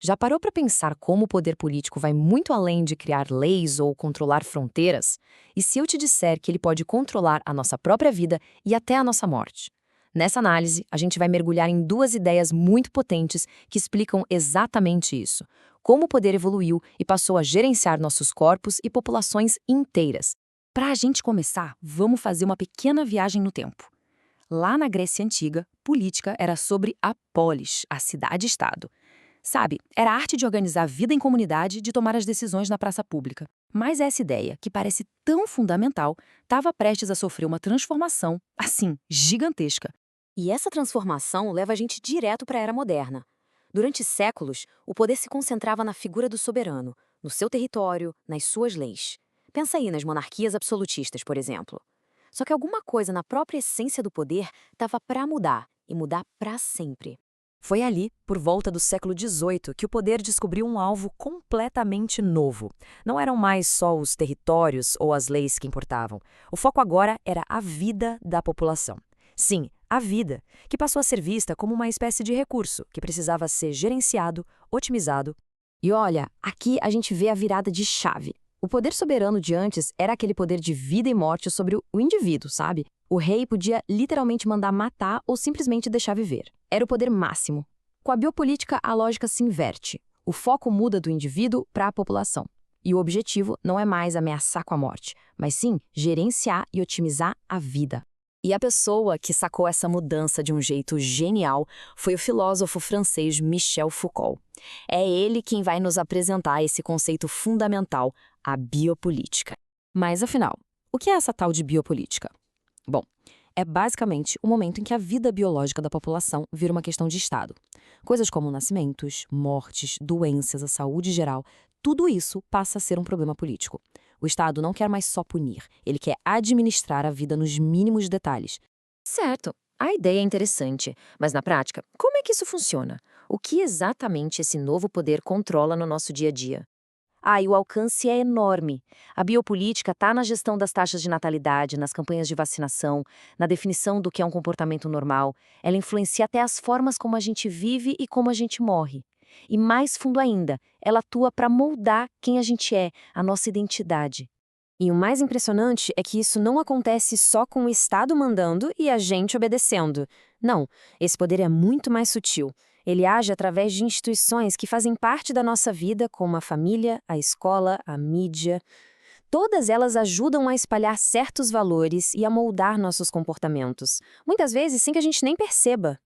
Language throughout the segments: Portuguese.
Já parou para pensar como o poder político vai muito além de criar leis ou controlar fronteiras? E se eu te disser que ele pode controlar a nossa própria vida e até a nossa morte? Nessa análise, a gente vai mergulhar em duas ideias muito potentes que explicam exatamente isso. Como o poder evoluiu e passou a gerenciar nossos corpos e populações inteiras. Para a gente começar, vamos fazer uma pequena viagem no tempo. Lá na Grécia Antiga, política era sobre a polis, a cidade-estado. Sabe, era a arte de organizar a vida em comunidade e de tomar as decisões na praça pública. Mas essa ideia, que parece tão fundamental, estava prestes a sofrer uma transformação, assim, gigantesca. E essa transformação leva a gente direto para a Era Moderna. Durante séculos, o poder se concentrava na figura do soberano, no seu território, nas suas leis. Pensa aí nas monarquias absolutistas, por exemplo. Só que alguma coisa na própria essência do poder estava para mudar, e mudar para sempre. Foi ali, por volta do século XVIII, que o poder descobriu um alvo completamente novo. Não eram mais só os territórios ou as leis que importavam. O foco agora era a vida da população. Sim, a vida, que passou a ser vista como uma espécie de recurso que precisava ser gerenciado, otimizado. E olha, aqui a gente vê a virada de chave. O poder soberano de antes era aquele poder de vida e morte sobre o indivíduo, sabe? O rei podia literalmente mandar matar ou simplesmente deixar viver. Era o poder máximo. Com a biopolítica, a lógica se inverte. O foco muda do indivíduo para a população. E o objetivo não é mais ameaçar com a morte, mas sim gerenciar e otimizar a vida. E a pessoa que sacou essa mudança de um jeito genial foi o filósofo francês Michel Foucault. É ele quem vai nos apresentar esse conceito fundamental, a biopolítica. Mas afinal, o que é essa tal de biopolítica? Bom, é basicamente o momento em que a vida biológica da população vira uma questão de Estado. Coisas como nascimentos, mortes, doenças, a saúde geral, tudo isso passa a ser um problema político. O Estado não quer mais só punir, ele quer administrar a vida nos mínimos detalhes. Certo, a ideia é interessante, mas na prática, como é que isso funciona? O que exatamente esse novo poder controla no nosso dia a dia? E o alcance é enorme. A biopolítica está na gestão das taxas de natalidade, nas campanhas de vacinação, na definição do que é um comportamento normal. Ela influencia até as formas como a gente vive e como a gente morre. E mais fundo ainda, ela atua para moldar quem a gente é, a nossa identidade. E o mais impressionante é que isso não acontece só com o Estado mandando e a gente obedecendo. Não, esse poder é muito mais sutil. Ele age através de instituições que fazem parte da nossa vida, como a família, a escola, a mídia. Todas elas ajudam a espalhar certos valores e a moldar nossos comportamentos, muitas vezes sem que a gente nem perceba.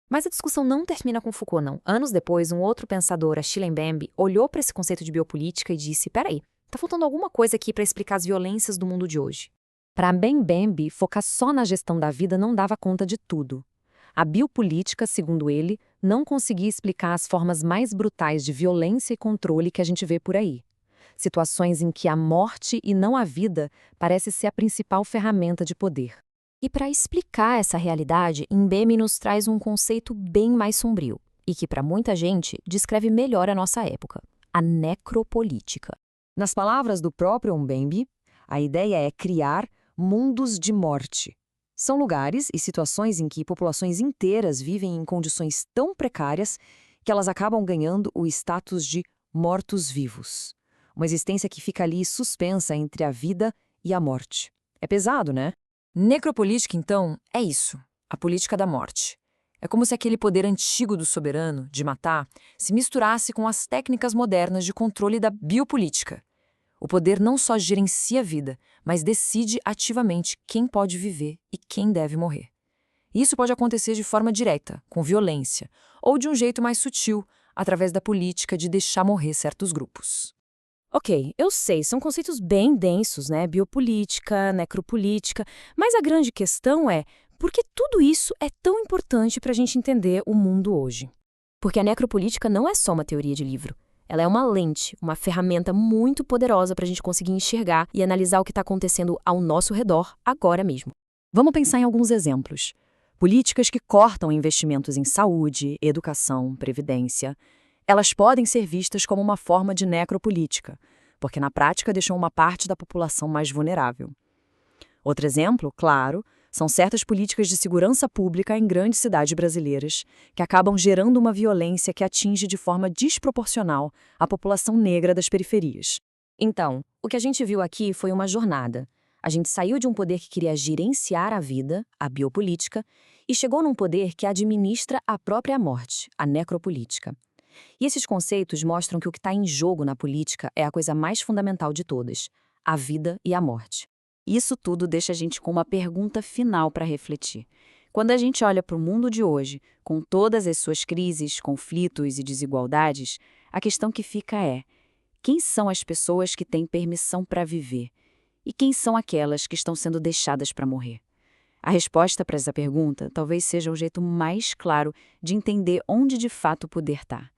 Mas a discussão não termina com Foucault, não. Anos depois, um outro pensador, Achille Mbembe, olhou para esse conceito de biopolítica e disse: peraí, tá faltando alguma coisa aqui para explicar as violências do mundo de hoje. Para Mbembe, focar só na gestão da vida não dava conta de tudo. A biopolítica, segundo ele, não conseguia explicar as formas mais brutais de violência e controle que a gente vê por aí. Situações em que a morte e não a vida parece ser a principal ferramenta de poder. E para explicar essa realidade, Mbembe nos traz um conceito bem mais sombrio, e que para muita gente descreve melhor a nossa época, a necropolítica. Nas palavras do próprio Mbembe, a ideia é criar mundos de morte. São lugares e situações em que populações inteiras vivem em condições tão precárias que elas acabam ganhando o status de mortos-vivos. Uma existência que fica ali suspensa entre a vida e a morte. É pesado, né? Necropolítica, então, é isso, a política da morte. É como se aquele poder antigo do soberano, de matar, se misturasse com as técnicas modernas de controle da biopolítica. O poder não só gerencia a vida, mas decide ativamente quem pode viver e quem deve morrer. Isso pode acontecer de forma direta, com violência, ou de um jeito mais sutil, através da política de deixar morrer certos grupos. Ok, eu sei, são conceitos bem densos, né? Biopolítica, necropolítica, mas a grande questão é por que tudo isso é tão importante para a gente entender o mundo hoje? Porque a necropolítica não é só uma teoria de livro. Ela é uma lente, uma ferramenta muito poderosa para a gente conseguir enxergar e analisar o que está acontecendo ao nosso redor agora mesmo. Vamos pensar em alguns exemplos. Políticas que cortam investimentos em saúde, educação, previdência. Elas podem ser vistas como uma forma de necropolítica, porque na prática deixam uma parte da população mais vulnerável. Outro exemplo, claro, São certas políticas de segurança pública em grandes cidades brasileiras que acabam gerando uma violência que atinge de forma desproporcional a população negra das periferias. Então, o que a gente viu aqui foi uma jornada. A gente saiu de um poder que queria gerenciar a vida, a biopolítica, e chegou num poder que administra a própria morte, a necropolítica. E esses conceitos mostram que o que está em jogo na política é a coisa mais fundamental de todas: a vida e a morte. Isso tudo deixa a gente com uma pergunta final para refletir. Quando a gente olha para o mundo de hoje, com todas as suas crises, conflitos e desigualdades, a questão que fica é: quem são as pessoas que têm permissão para viver? E quem são aquelas que estão sendo deixadas para morrer? A resposta para essa pergunta talvez seja o jeito mais claro de entender onde de fato o poder está.